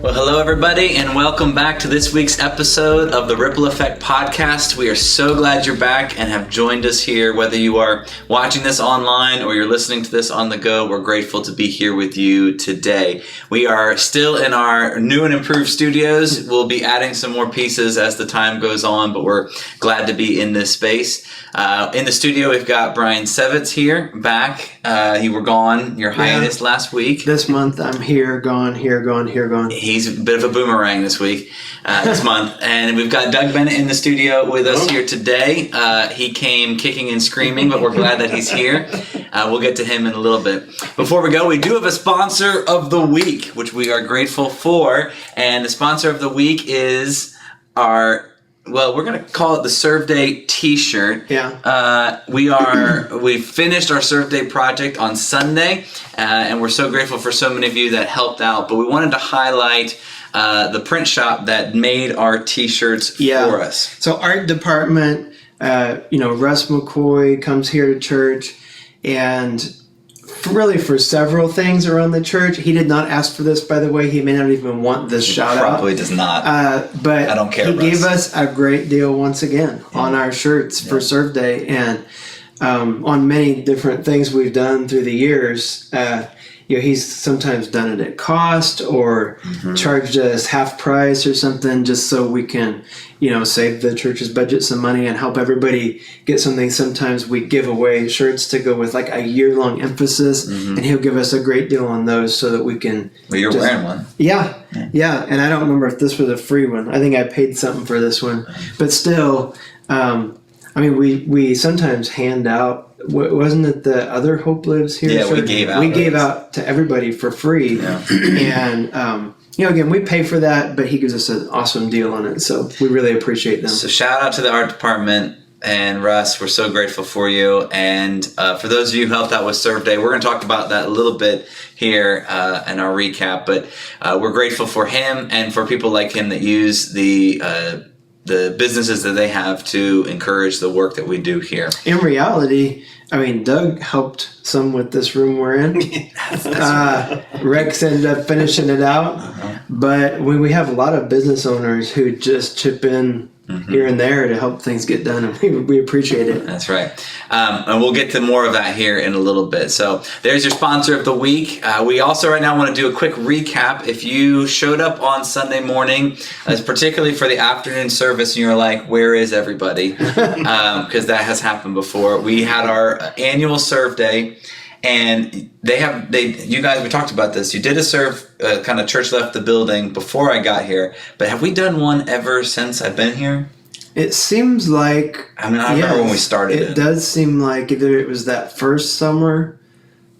Well, hello everybody, and welcome back to this week's episode of the Ripple Effect Podcast. We are so glad you're back and have joined us here. Whether you are watching this online or you're listening to this on the go, we're grateful to be here with you today. We are still in our new and improved studios. We'll be adding some more pieces as the time goes on, but we're glad to be in this space. In the studio, we've got Brian Sept here, back. You were gone, your hiatus last week. This month, I'm here, gone, here, gone, here, gone. He's a bit of a boomerang this week, this month. And we've got Doug Bennett in the studio with us here today. He came kicking and screaming, but we're glad that he's here. We'll get to him in a little bit. Before we go, we do have a sponsor of the week, which we are grateful for. And the sponsor of the week is we're going to call it the Serve Day t-shirt. Yeah. We finished our Serve Day project on Sunday, and we're so grateful for so many of you that helped out. But we wanted to highlight the print shop that made our t-shirts for us. So art department, Russ McCoy comes here to church, and really for several things around the church. He did not ask for this, by the way. He may not even want this shout out. Probably does not. But I don't care. He gave us a great deal once again on our shirts for Serve Day, and on many different things we've done through the years. He's sometimes done it at cost or charged us half price or something, just so we can, save the church's budget some money and help everybody get something. Sometimes we give away shirts to go with like a year-long emphasis, and he'll give us a great deal on those so that we can... Well, you're wearing one. Yeah, and I don't remember if this was a free one. I think I paid something for this one. But still, we sometimes hand out... Wasn't it the other Hope Lives Here? Yeah, we gave out. We gave out to everybody for free. Yeah. And, again, we pay for that, but he gives us an awesome deal on it. So we really appreciate them. So shout out to the art department and Russ. We're so grateful for you. And for those of you who helped out with Serve Day, we're going to talk about that a little bit here in our recap. But we're grateful for him and for people like him that use the businesses that they have to encourage the work that we do here. In reality, Doug helped some with this room we're in. Rex ended up finishing it out. But we have a lot of business owners who just chip in here and there to help things get done, and we appreciate it. That's right. And we'll get to more of that here in a little bit. So there's your sponsor of the week. We also right now want to do a quick recap. If you showed up on Sunday morning, particularly for the afternoon service, and you're like, where is everybody? Because that has happened before. We had our annual Serve Day. And you guys, we talked about this. You did a serve, kind of church left the building before I got here. But have we done one ever since I've been here? It seems like... I remember when we started it. It does seem like either it was that first summer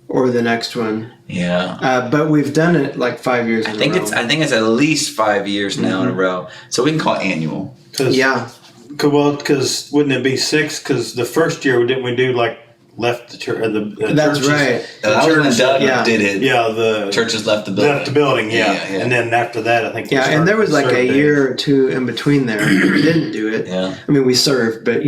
or the next one. Yeah. But we've done it like 5 years in a row. I think it's at least 5 years now in a row. So we can call it annual. Because wouldn't it be 6? Because the first year, didn't we do like... left the church. That's churches, right. That was when Doug did it. Yeah, the churches left the building. Left the building. Yeah. And then after that, I think. And there was like a year or two in between there. We didn't do it. Yeah. We served, but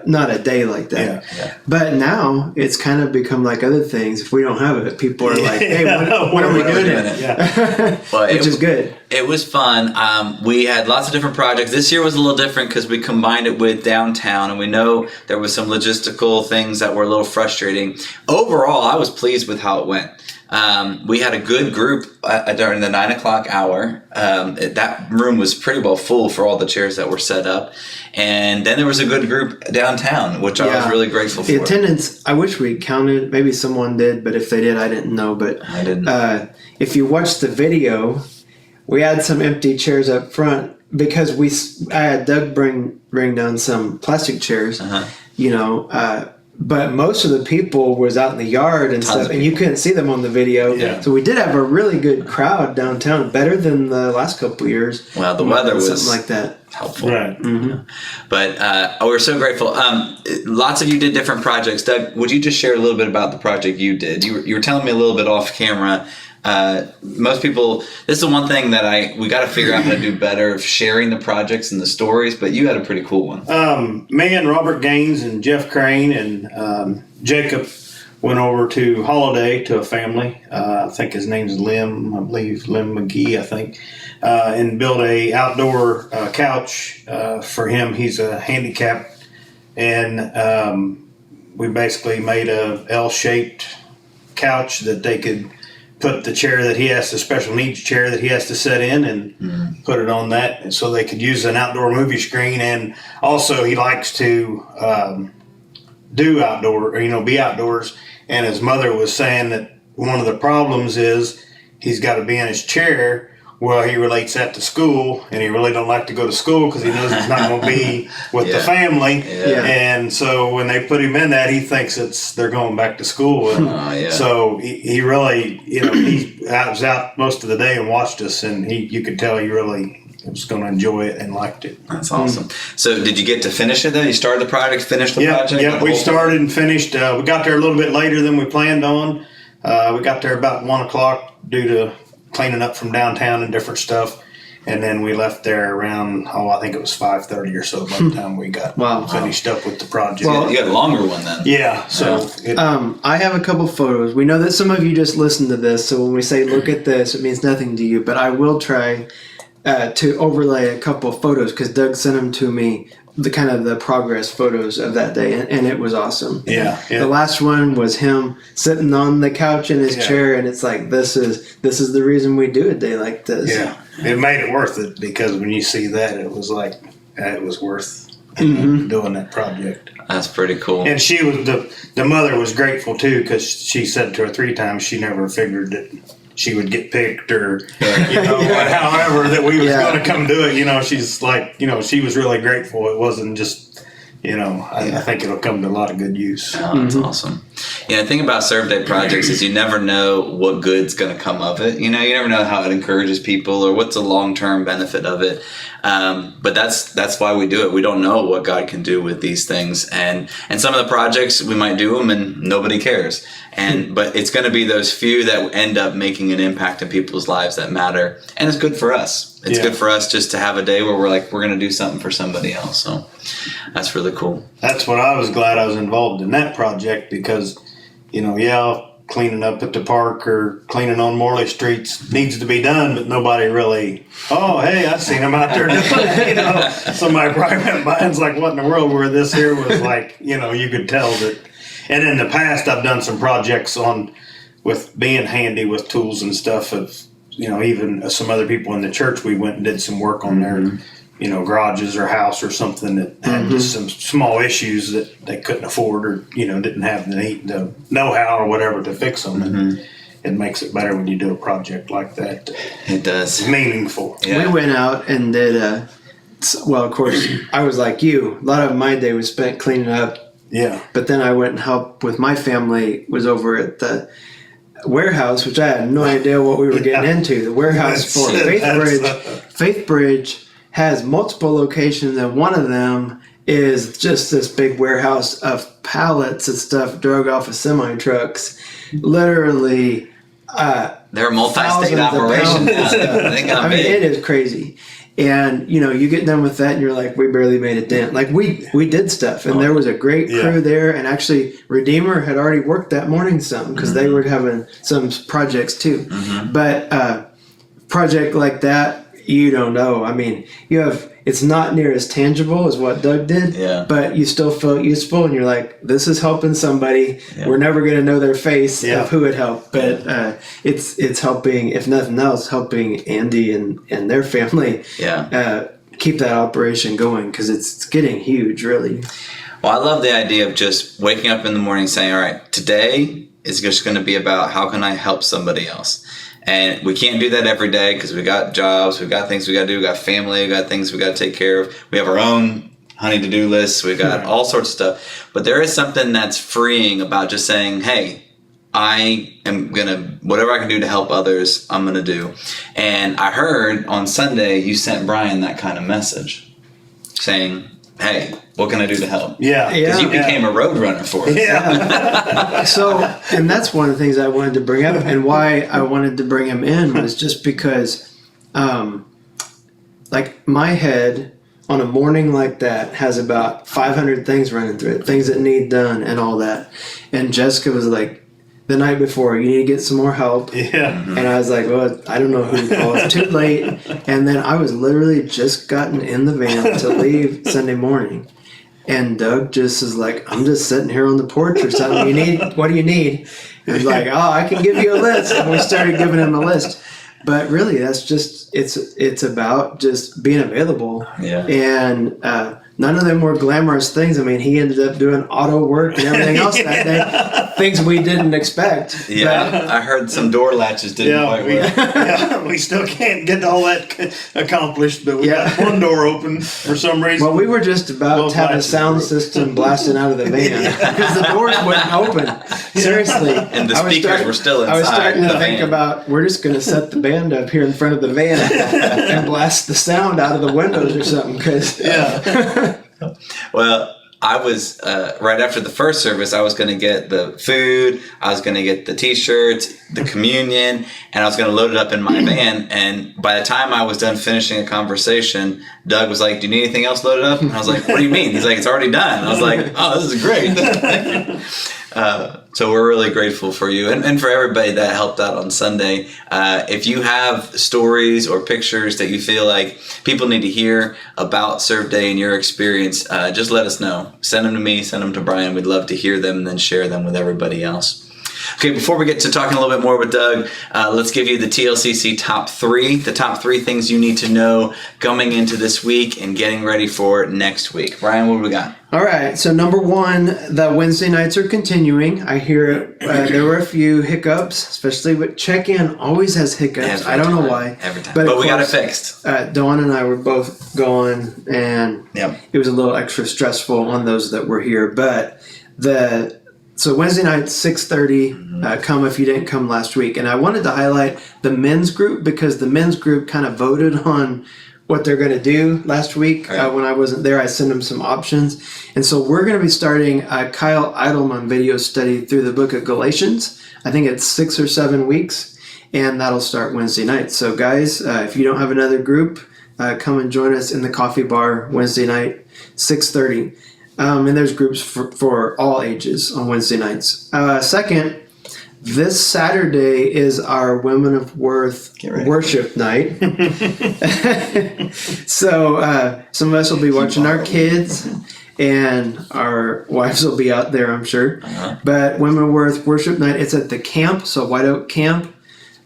not a day like that. Yeah. But now it's kind of become like other things. If we don't have it, people are like, "Hey, when are we doing it?" Yeah. Which is good. It was fun. We had lots of different projects. This year was a little different because we combined it with downtown, and we know there was some logistical things that were a little frustrating. Overall, I was pleased with how it went. We had a good group during the 9 o'clock hour. That room was pretty well full for all the chairs that were set up. And then there was a good group downtown, which I was really grateful for. The attendance, I wish we counted. Maybe someone did, but if they did, I didn't know. But I didn't. If you watch the video, we had some empty chairs up front because I had Doug bring down some plastic chairs, but most of the people was out in the yard and stuff, and you couldn't see them on the video. Yeah. So we did have a really good crowd downtown, better than the last couple of years. Well, the weather was something like that. Helpful. Right. Mm-hmm. But we're so grateful. Lots of you did different projects. Doug, would you just share a little bit about the project you did? You were telling me a little bit off camera. Most people, this is the one thing that we got to figure out how to do better of sharing the projects and the stories, but you had a pretty cool one. Me and Robert Gaines and Jeff Crane and Jacob went over to Holiday to a family. I think his name's Lim. I believe Lim McGee. I think, and built a outdoor couch for him. He's a handicap, and we basically made a L-shaped couch that they could put the chair that he has, the special needs chair that he has to sit in, and put it on that, and so they could use an outdoor movie screen. And also he likes to do outdoor, be outdoors. And his mother was saying that one of the problems is he's got to be in his chair. Well, he relates that to school, and he really don't like to go to school because he knows he's not going to be with the family. Yeah. And so when they put him in that, he thinks they're going back to school. And so he really, he was out most of the day and watched us, and you could tell he really was going to enjoy it and liked it. That's awesome. So did you get to finish it then? You started the project, finished the project? Yeah, we started and finished. We got there a little bit later than we planned on. We got there about 1 o'clock due to cleaning up from downtown and different stuff. And then we left there around, I think it was 5:30 or so by the time we got finished up with the project. Well, you got a longer one then. Yeah. So I have a couple photos. We know that some of you just listened to this, so when we say look at this, it means nothing to you. But I will try to overlay a couple of photos because Doug sent them to me, the progress photos of that day, and it was awesome. Yeah. The last one was him sitting on the couch in his chair, and it's like this is the reason we do a day like this. Yeah, it made it worth it because when you see that, it was like it was worth doing that project. That's pretty cool. And she was the mother was grateful too because she said to her 3 times she never figured that she would get picked or however that we was going to come do it. She's like, she was really grateful. It wasn't just, I think it'll come to a lot of good use. Oh, that's awesome. The thing about Serve Day projects is you never know what good's going to come of it. You never know how it encourages people or what's the long-term benefit of it. But that's why we do it. We don't know what God can do with these things. And some of the projects, we might do them and nobody cares. But it's going to be those few that end up making an impact in people's lives that matter. And it's good for us. It's good for us just to have a day where we're going to do something for somebody else. So that's really cool. That's what I was glad I was involved in that project because, cleaning up at the park or cleaning on Morley streets needs to be done, but nobody really, hey, I've seen them out there doing it. Somebody probably went by and's like, what in the world, where this here was like, you could tell that. And in the past, I've done some projects with being handy with tools and stuff of, even some other people in the church, we went and did some work on their, garages or house or something that had just some small issues that they couldn't afford or, didn't have the know-how or whatever to fix them. And it makes it better when you do a project like that. It does. It's meaningful. Yeah. We went out and did of course, I was like you. A lot of my day was spent cleaning up. Yeah. But then I went and helped with my family, was over at the warehouse, which I had no idea what we were getting into. The warehouse for Faith Bridge has multiple locations, and one of them is just this big warehouse of pallets and stuff drug off of semi trucks. Literally, they're a multi-state operation now. They got big. It is crazy. And, you get done with that and you're like, we barely made a dent. Like, we did stuff. And there was a great crew there. And actually, Redeemer had already worked that morning some because they were having some projects too. But project like that, you don't know. It's not near as tangible as what Doug did. Yeah. But you still feel useful. And you're like, this is helping somebody. Yeah. We're never going to know their face of who it helped. But it's helping, if nothing else, helping Andy and their family keep that operation going because it's getting huge, really. Well, I love the idea of just waking up in the morning saying, all right, today is just going to be about how can I help somebody else? And we can't do that every day because we got jobs, we got things we got to do, we got family, we got things we got to take care of. We have our own honey to-do lists, we got all sorts of stuff. But there is something that's freeing about just saying, hey, I am going to, whatever I can do to help others, I'm going to do. And I heard on Sunday you sent Brian that kind of message saying, hey, what can I do to help? Yeah. Because you became a road runner for us. Yeah. So, and that's one of the things I wanted to bring up, and why I wanted to bring him in was just because, like, my head on a morning like that has about 500 things running through it, things that need done and all that. And Jessica was like, the night before, you need to get some more help. Yeah. And I was like, well, I don't know who to call. It's too late. And then I was literally just gotten in the van to leave Sunday morning. And Doug just is like, I'm just sitting here on the porch or something. What do you need? And he's like, oh, I can give you a list. And we started giving him a list. But really, that's just, it's about just being available. Yeah. And none of them were glamorous things. I mean, he ended up doing auto work and everything else that day, things we didn't expect. Yeah, But, I heard some door latches didn't quite work. We still can't get all that accomplished, but we got one door open for some reason. well, we were just about to have a sound system blasting out of the van because the doors wouldn't open. Seriously. And the speakers were still inside. I was starting to the think van. about, we're just going to set the band up here in front of the van and blast the sound out of the windows or something. Well, I was right after the first service. I was going to get the food. I was going to get the T-shirts, the communion, and I was going to load it up in my van. And by the time I was done finishing a conversation, Doug was like, "Do you need anything else loaded up?" And I was like, "What do you mean?" He's like, "It's already done." And I was like, "Oh, this is great." Thank you. So we're really grateful for you and for everybody that helped out on Sunday. If you have stories or pictures that you feel like people need to hear about Serve Day and your experience, just let us know. Send them to me, send them to Brian. We'd love to hear them and then share them with everybody else. Okay, before we get to talking a little bit more with Doug, let's give you the TLCC top 3, the top 3 things you need to know coming into this week and getting ready for next week. Brian, what do we got? All right, so number 1, the Wednesday nights are continuing. I hear there were a few hiccups, especially with check-in always has hiccups. I don't know why. Every time. But we got it fixed. Dawn and I were both gone, and it was a little extra stressful on those that were here. But so Wednesday night, 6:30, come if you didn't come last week. And I wanted to highlight the men's group because the men's group kind of voted on what they're going to do last week. Right. When I wasn't there, I sent them some options. And so we're going to be starting a Kyle Idleman video study through the book of Galatians. I think it's 6 or 7 weeks, and that'll start Wednesday night. So guys, if you don't have another group, come and join us in the coffee bar Wednesday night, 6:30. And there's groups for all ages on Wednesday nights. Second, this Saturday is our Women of Worth worship night. So some of us will be watching our kids, and our wives will be out there, I'm sure. But Women of Worth worship night, it's at the camp, so White Oak Camp.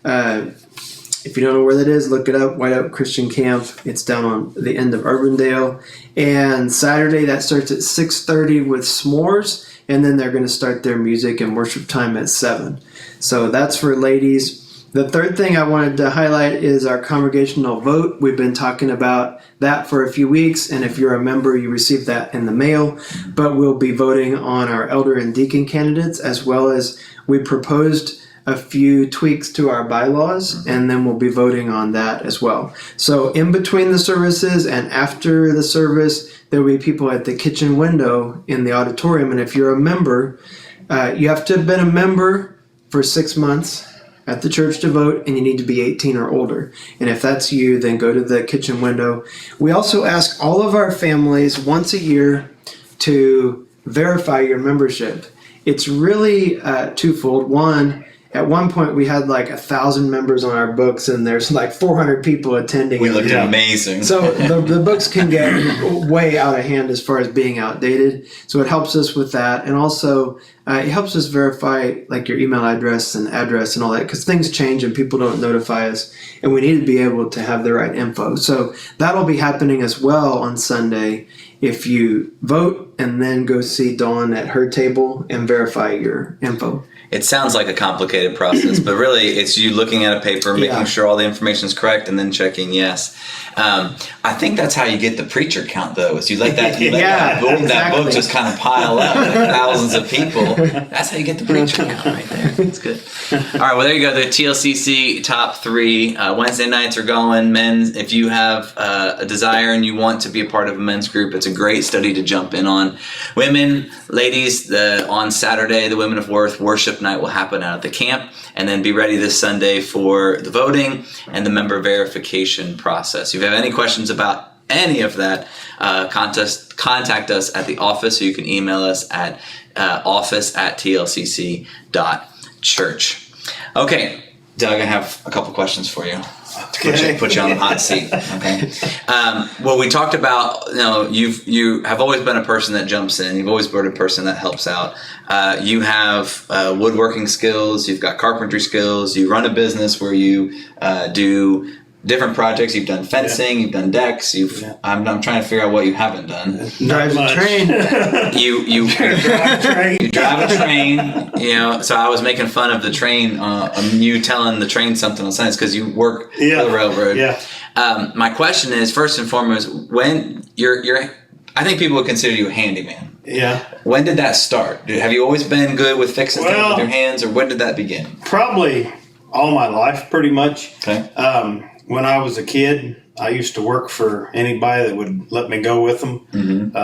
If you don't know where that is, look it up, White Oak Christian Camp. It's down on the end of Urbandale. And Saturday, that starts at 6:30 with s'mores, and then they're going to start their music and worship time at 7. So that's for ladies. The third thing I wanted to highlight is our congregational vote. We've been talking about that for a few weeks, and if you're a member, you receive that in the mail. But we'll be voting on our elder and deacon candidates, as well as we proposed a few tweaks to our bylaws, and then we'll be voting on that as well. So in between the services and after the service, there will be people at the kitchen window in the auditorium. And if you're a member, you have to have been a member for 6 months at the church to vote, and you need to be 18 or older. And if that's you, then go to the kitchen window. We also ask all of our families once a year to verify your membership. It's really twofold. At one point, we had like 1,000 members on our books, and there's like 400 people attending. We looked amazing. So the books can get way out of hand as far as being outdated. So it helps us with that. And also, it helps us verify like your email address and all that, because things change and people don't notify us. And we need to be able to have the right info. So that'll be happening as well on Sunday if you vote and then go see Dawn at her table and verify your info. It sounds like a complicated process, but really it's you looking at a paper, making sure all the information is correct, and then checking yes. I think that's how you get the preacher count, though. Is you let that book just kind of pile up, like thousands of people. That's how you get the preacher count right there. That's good. All right, well, there you go. The TLCC top 3. Wednesday nights are going. Men, if you have a desire and you want to be a part of a men's group, it's a great study to jump in on. Women, ladies, on Saturday, the Women of Worth worship night will happen out at the camp, and then be ready this Sunday for the voting and the member verification process. If you have any questions about any of that, contact us at the office, or you can email us at office@tlcc.church. Okay, Doug, I have a couple questions for you. Put you on the hot seat. Okay. Well, we talked about, you have always been a person that jumps in. You've always been a person that helps out. You have woodworking skills. You've got carpentry skills. You run a business where you do different projects. You've done fencing. You've done decks. I'm trying to figure out what you haven't done. Drive a train. You drive a train. So I was making fun of the train. You telling the train something on science because you work for the railroad. Yeah. My question is, first and foremost, when I think people would consider you a handyman. Yeah. When did that start? Have you always been good with fixing things with your hands, or when did that begin? Probably all my life, pretty much. Okay. When I was a kid, I used to work for anybody that would let me go with them. Mm-hmm.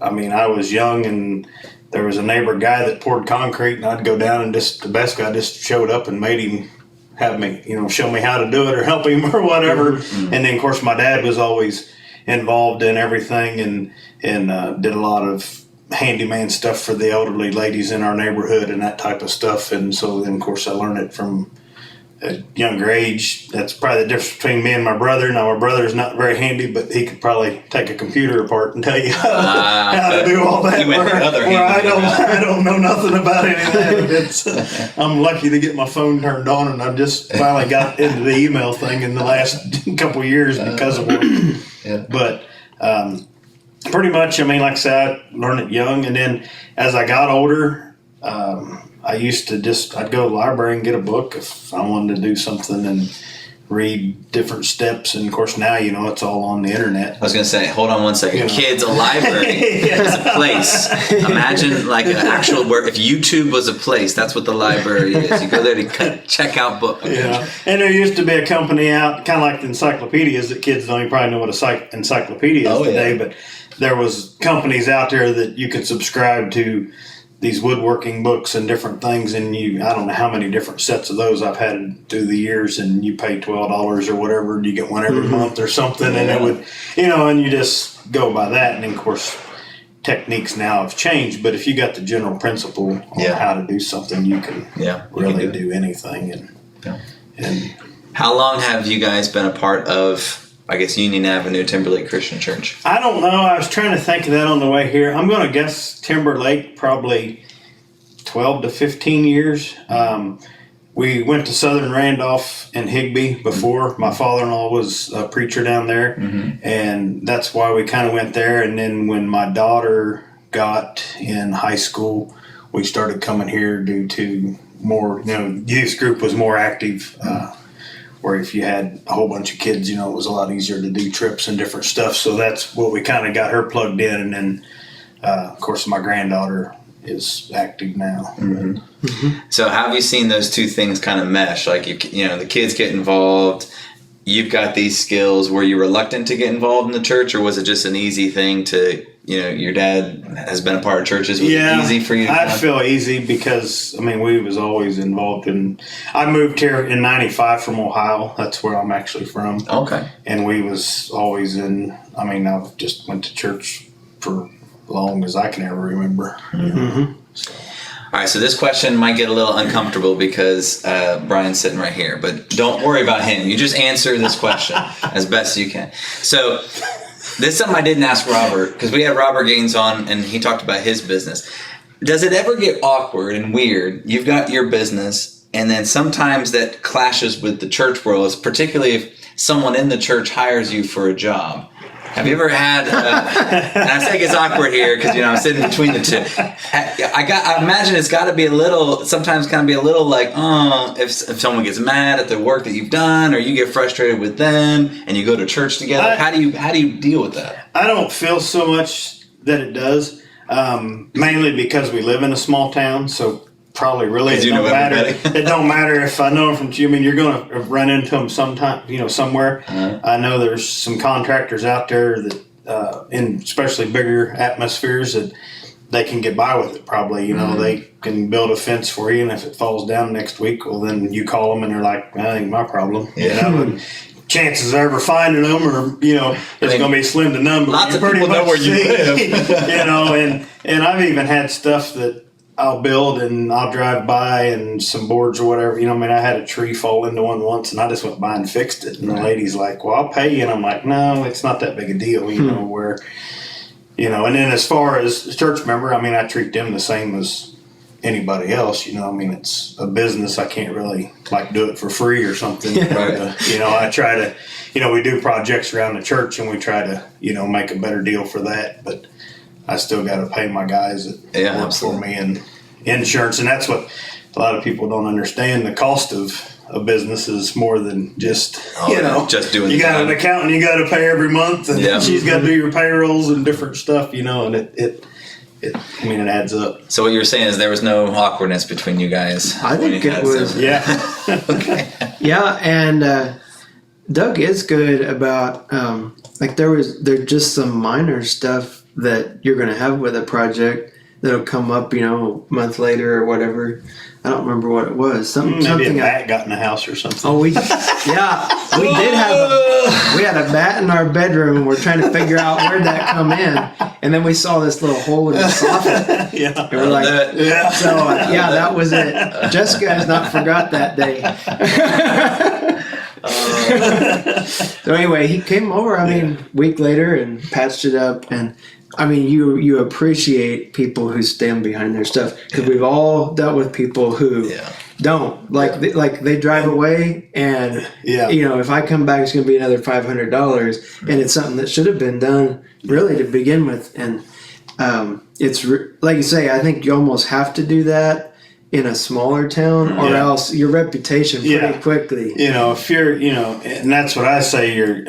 I was young, and there was a neighbor guy that poured concrete, and I'd go down, and the best guy just showed up and made him have me, show me how to do it or help him or whatever. Mm-hmm. And then, of course, my dad was always involved in everything and did a lot of handyman stuff for the elderly ladies in our neighborhood and that type of stuff. And so then, of course, I learned it from a younger age. That's probably the difference between me and my brother. Now, my brother is not very handy, but he could probably take a computer apart and tell you how to do all that. Where I don't know nothing about any of that. I'm lucky to get my phone turned on, and I just finally got into the email thing in the last couple of years because of work. Yeah. But pretty much, like I said, I learned it young, and then as I got older, I used to I'd go to the library and get a book if I wanted to do something and read different steps. And of course now, it's all on the internet. I was going to say, hold on one second. Kids, a library is a place. Imagine like an actual, where if YouTube was a place, that's what the library is. You go there to check out books. Yeah. And there used to be a company out, kind of like the encyclopedias that kids don't even probably know what a encyclopedia is today, but there was companies out there that you could subscribe to these woodworking books and different things, and I don't know how many different sets of those I've had through the years, and you pay $12 or whatever, and you get one every month or something, and it would, and you just go by that. And of course, techniques now have changed, but if you got the general principle on how to do something, you can really do anything. And how long have you guys been a part of, I guess, Union Avenue Timberlake Christian Church? I don't know. I was trying to think of that on the way here. I'm going to guess Timberlake, probably 12 to 15 years. We went to Southern Randolph and Higbee before. My father-in-law was a preacher down there, and that's why we kind of went there. And then when my daughter got in high school, we started coming here due to more, youth group was more active. Where if you had a whole bunch of kids, it was a lot easier to do trips and different stuff. So that's what we kind of got her plugged in. And then, of course, my granddaughter is active now. Mm-hmm. Mm-hmm. So how have you seen those two things kind of mesh? Like, the kids get involved. You've got these skills. Were you reluctant to get involved in the church, or was it just an easy thing to, your dad has been a part of churches. Was it easy for you? I feel easy because, we was always involved in, I moved here in 95 from Ohio. That's where I'm actually from. Okay. And we was always in, I just went to church for as long as I can ever remember. Mm-hmm. So. All right, so this question might get a little uncomfortable because Brian's sitting right here, but don't worry about him. You just answer this question as best you can. So this is something I didn't ask Robert, because we had Robert Gaines on and he talked about his business. Does it ever get awkward and weird? You've got your business, and then sometimes that clashes with the church world, particularly if someone in the church hires you for a job. Have you ever had, and I say it's awkward here because, I'm sitting between the two. I imagine it's got to be sometimes kind of be a little like, if someone gets mad at the work that you've done, or you get frustrated with them and you go to church together. How do you deal with that? I don't feel so much that it does, mainly because we live in a small town, so probably really it don't matter. It don't matter if I know them from you. You're going to run into them sometime, somewhere. Uh-huh. I know there's some contractors out there that, in especially bigger atmospheres, that they can get by with it. Probably, they can build a fence for you, and if it falls down next week, well, then you call them and they're like, "That ain't my problem." chances of ever finding them, or it's going to be slim to none. But Lots of pretty people know much where you live. and I've even had stuff that I'll build and I'll drive by and some boards or whatever. I had a tree fall into one once, and I just went by and fixed it. And the lady's like, "Well, I'll pay you," and I'm like, "No, it's not that big a deal." Where. And then as far as a church member, I treat them the same as anybody else. It's a business. I can't really do it for free or something. Right. I try to, we do projects around the church, and we try to, make a better deal for that. But I still got to pay my guys that work for me and insurance. And that's what a lot of people don't understand. The cost of a business is more than just just doing. You got an accountant you got to pay every month, and she's got to do your payrolls and different stuff, and it adds up. So what you're saying is there was no awkwardness between you guys. I think it was. Okay. Yeah, and Doug is good about there's just some minor stuff that you're going to have with a project that'll come up, a month later or whatever. I don't remember what it was. Maybe something a bat got in the house or something. Oh, we did have we had a bat in our bedroom, and we're trying to figure out where'd that come in, and then we saw this little hole in the soffit. Yeah, and we're like, So that was it. Jessica has not forgot that day. So anyway, he came over. Week later, and patched it up, and. You appreciate people who stand behind their stuff, because we've all dealt with people who don't they drive away, and if I come back, it's going to be another $500, and it's something that should have been done really to begin with. And it's like you say, I think you almost have to do that in a smaller town, or else your reputation pretty quickly. If you're, and that's what I say.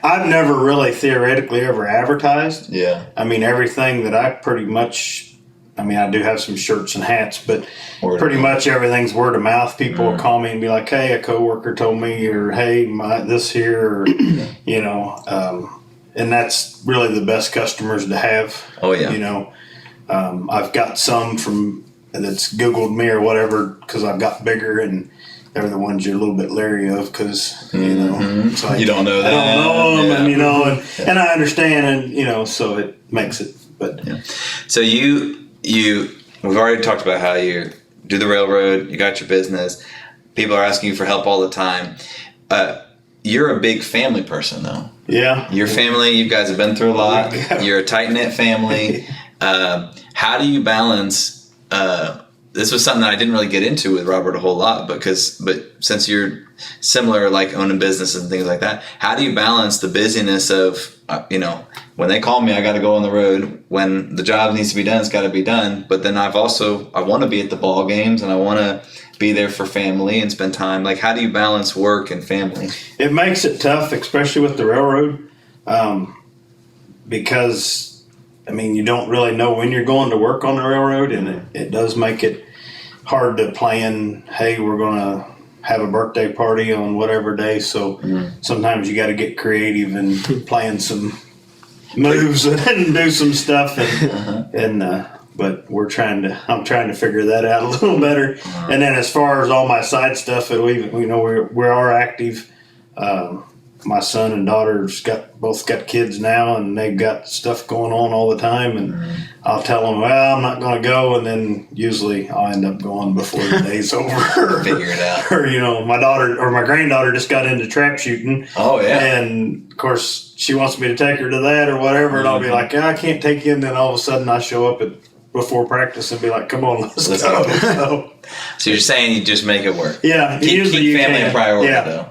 I've never really theoretically ever advertised. Yeah. Everything that I pretty much, I do have some shirts and hats, but pretty much everything's word of mouth. People will call me and be like, "Hey, a coworker told me," or "Hey, this here," or, and that's really the best customers to have. Oh yeah. I've got some that's Googled me or whatever because I've got bigger, and they're the ones you're a little bit leery of because, it's like, you don't know that. I don't know them, and I understand, and, so it makes it, but. Yeah. So we've already talked about how you do the railroad, you got your business, people are asking you for help all the time. You're a big family person, though. Yeah. Your family, you guys have been through a lot. You're a tight-knit family. How do you balance... this was something that I didn't really get into with Robert a whole lot, but since you're similar, owning businesses and things like that, how do you balance the busyness of, when they call me, I got to go on the road. When the job needs to be done, it's got to be done. But then I want to be at the ball games, and I want to be there for family and spend time. How do you balance work and family? It makes it tough, especially with the railroad, because you don't really know when you're going to work on the railroad, and it does make it hard to plan, hey, we're going to have a birthday party on whatever day, so sometimes you got to get creative and plan some moves and do some stuff, but I'm trying to figure that out a little better. And then as far as all my side stuff, we are active. My son and daughter's both got kids now, and they've got stuff going on all the time, and I'll tell them, well, I'm not going to go, and then usually I'll end up going before the day's over. Figure it out. Or, my daughter or my granddaughter just got into trap shooting. Oh, yeah. And, of course, she wants me to take her to that or whatever, and I'll be like, I can't take you, and then all of a sudden I show up before practice and be like, come on, let's go. So you're saying you just make it work. Yeah. Keep family a priority, though.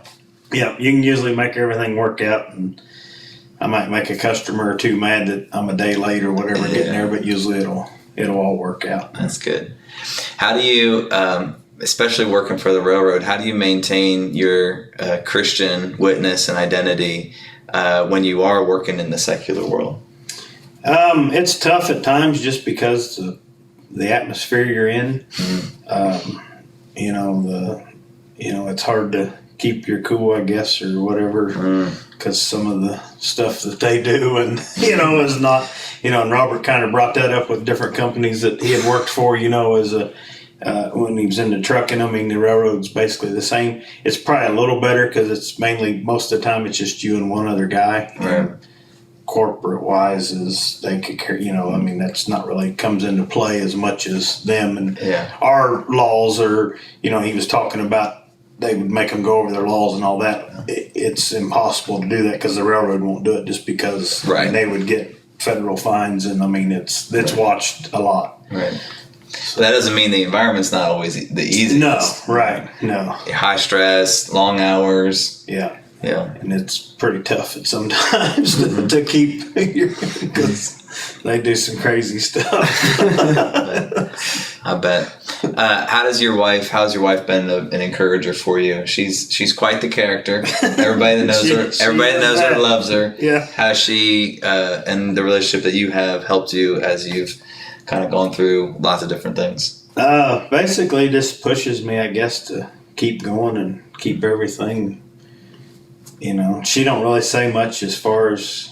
Yeah, you can usually make everything work out, and I might make a customer or two mad that I'm a day late or whatever getting there, but usually it'll all work out. That's good. How do you, especially working for the railroad, how do you maintain your Christian witness and identity when you are working in the secular world? It's tough at times just because the atmosphere you're in. It's hard to keep your cool, I guess, or whatever, because some of the stuff that they do and, is not, and Robert kind of brought that up with different companies that he had worked for, as when he was into trucking. I mean, the railroad's basically the same. It's probably a little better because it's mainly, most of the time, it's just you and one other guy. Right. Corporate wise, is they could carry, I mean, that's not really comes into play as much as them. And our laws are, he was talking about they would make them go over their laws and all that. It's impossible to do that because the railroad won't do it, just because they would get federal fines. And I mean, it's watched a lot. Right. But that doesn't mean the environment's not always the easiest. No, right. No. High stress, long hours. Yeah. Yeah. And it's pretty tough at sometimes to keep, because they do some crazy stuff. I bet. How's your wife been an encourager for you? She's quite the character. Everybody that knows her loves her. Yeah. Has she and the relationship that you have helped you as you've kind of gone through lots of different things? Basically just pushes me, I guess, to keep going and keep everything. She don't really say much as far as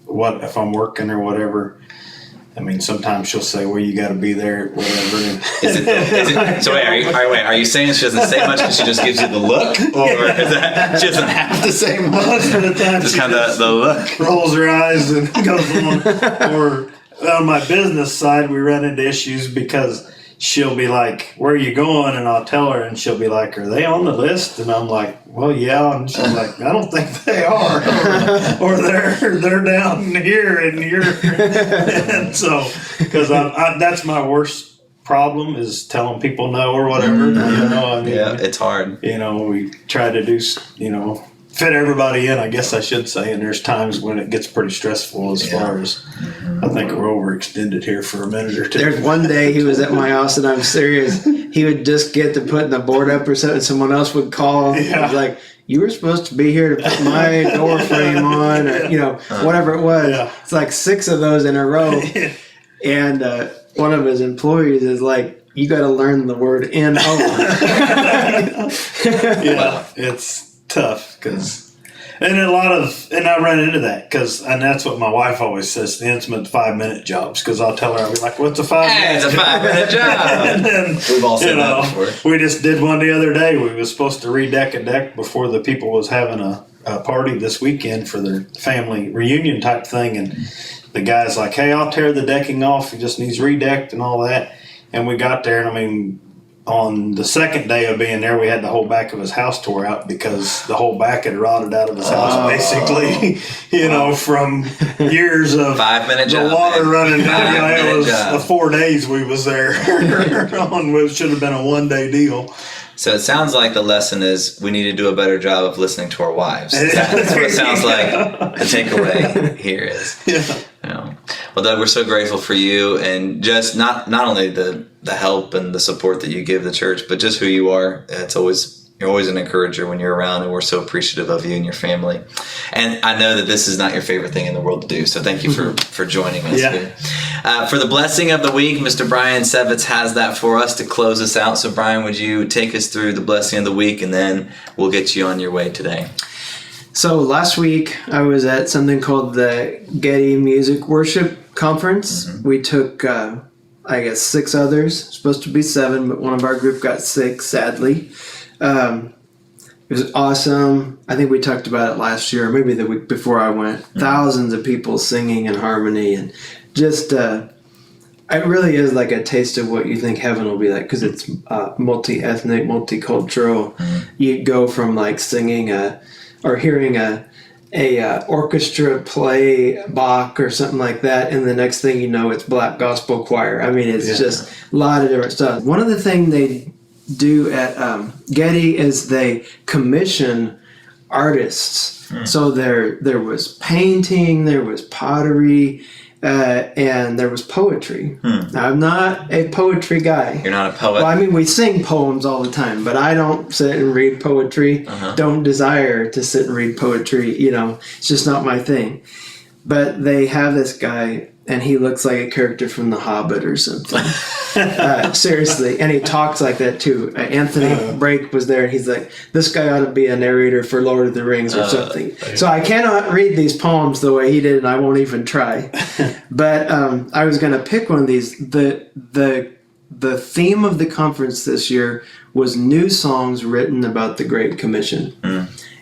what if I'm working or whatever. I mean, sometimes she'll say, "Well, you got to be there, whatever." So wait, are you saying she doesn't say much because she just gives you the look, or is that she doesn't have to say much? Most of the time, just kind of the look, rolls her eyes and goes on. Or on my business side, we run into issues because she'll be like, "Where are you going?" And I'll tell her, and she'll be like, "Are they on the list?" And I'm like, "Well, yeah." And she's like, "I don't think they are," or they're down here and you're. And so, because that's my worst problem, is telling people no or whatever. It's hard. We try to do, fit everybody in, I guess I should say, and there's times when it gets pretty stressful as far as, I think we're overextended here for a minute or two. There's one day he was at my house, and I'm serious, he would just get to putting the board up or something, someone else would call, He was like, "You were supposed to be here to put my door frame on," or, whatever it was. Yeah. It's like 6 of those in a row. And one of his employees is like, "You got to learn the word N-O." It's tough because, and I run into that and that's what my wife always says, the intimate 5-minute jobs, because I'll tell her, I'll be like, "What's a 5-minute?" It's a 5-minute job. And then, we've all said that before. We just did one the other day. We was supposed to redeck a deck before the people was having a party this weekend for their family reunion type thing, and the guy's like, "Hey, I'll tear the decking off. It just needs redecked and all that." And we got there, and I mean, on the second day of being there, we had the whole back of his house tore out because the whole back had rotted out of his house, basically, from years of 5-minute job, the water running down. It was job. 4 days we was there on what should have been a 1-day deal. So it sounds like the lesson is we need to do a better job of listening to our wives. That's what it sounds like the takeaway here is. Well, Doug, we're so grateful for you, and just not only the help and the support that you give the church, but just who you are. You're always an encourager when you're around, and we're so appreciative of you and your family. And I know that this is not your favorite thing in the world to do, so thank you for joining us here. For the blessing of the week, Mr. Brian Sept has that for us to close us out. So Brian, would you take us through the blessing of the week, and then we'll get you on your way today. So last week I was at something called the Getty Music Worship Conference. We took, 6 others. Supposed to be 7, but one of our group got sick, sadly. It was awesome. I think we talked about it last year, or maybe the week before I went. Thousands of people singing in harmony, and just it really is like a taste of what you think heaven will be like, because it's multi-ethnic, multicultural. You go from like singing or hearing a orchestra play Bach or something like that, and the next thing you know, it's black gospel choir. I mean, it's just a lot of different stuff. One of the things they do at Getty is they commission artists. So there was painting, there was pottery, and there was poetry. Now, I'm not a poetry guy. You're not a poet? Well, I mean, we sing poems all the time, but I don't sit and read poetry. Don't desire to sit and read poetry. It's just not my thing. But they have this guy, and he looks like a character from The Hobbit or something. Seriously. And he talks like that too. Anthony Brake was there, and he's like, this guy ought to be a narrator for Lord of the Rings or something. So I cannot read these poems the way he did, and I won't even try. But I was going to pick one of these. The the theme of the conference this year was new songs written about the Great Commission.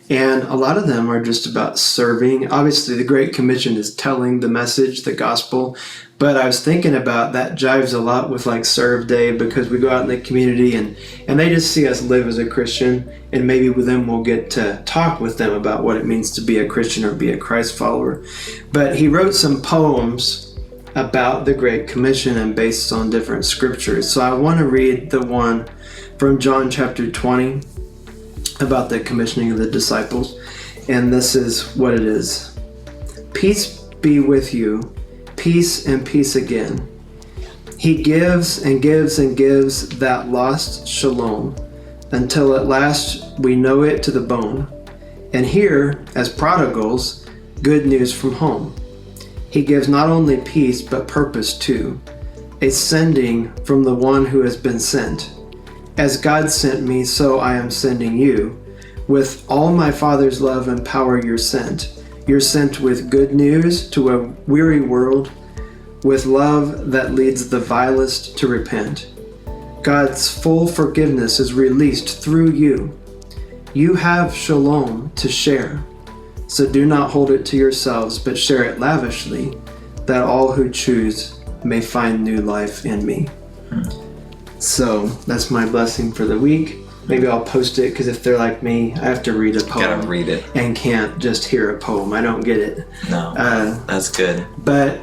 And a lot of them are just about serving. Obviously, the Great Commission is telling the message, the gospel. But I was thinking about that jives a lot with like Serve Day, because we go out in the community and they just see us live as a Christian. And maybe with them we'll get to talk with them about what it means to be a Christian or be a Christ follower. But he wrote some poems about the Great Commission and based on different scriptures. So I want to read the one from John chapter 20 about the commissioning of the disciples. And this is what it is. Peace be with you. Peace and peace again. He gives and gives and gives that lost shalom until at last we know it to the bone and hear, as prodigals, good news from home. He gives not only peace but purpose too, a sending from the one who has been sent. As God sent me, so I am sending you. With all my Father's love and power you're sent. You're sent with good news to a weary world, with love that leads the vilest to repent. God's full forgiveness is released through you. You have shalom to share, so do not hold it to yourselves, but share it lavishly, that all who choose may find new life in me. So that's my blessing for the week. Maybe I'll post it, because if they're like me, I have to read a poem. Gotta read it. And can't just hear a poem. I don't get it. No, that's good. But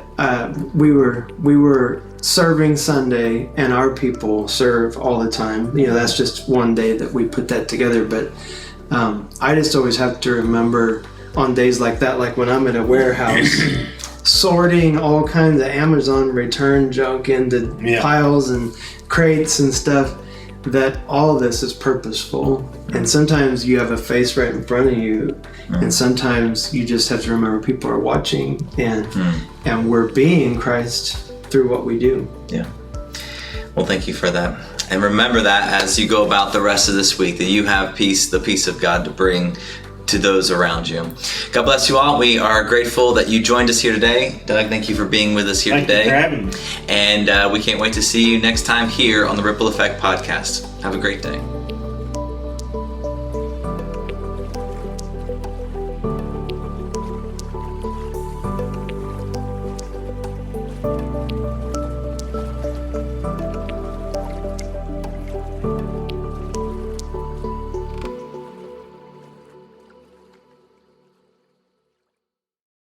we were serving Sunday, and our people serve all the time. You know, that's just one day that we put that together. But I just always have to remember on days like that, like when I'm at a warehouse, sorting all kinds of Amazon return junk into piles and crates and stuff, that all this is purposeful. And sometimes you have a face right in front of you, and sometimes you just have to remember people are watching, and we're being Christ through what we do. Yeah. Well, thank you for that. And remember that as you go about the rest of this week, that you have peace, the peace of God to bring to those around you. God bless you all. We are grateful that you joined us here today. Doug, thank you for being with us here today. Thank you for having me. And we can't wait to see you next time here on the Ripple Effect Podcast. Have a great day.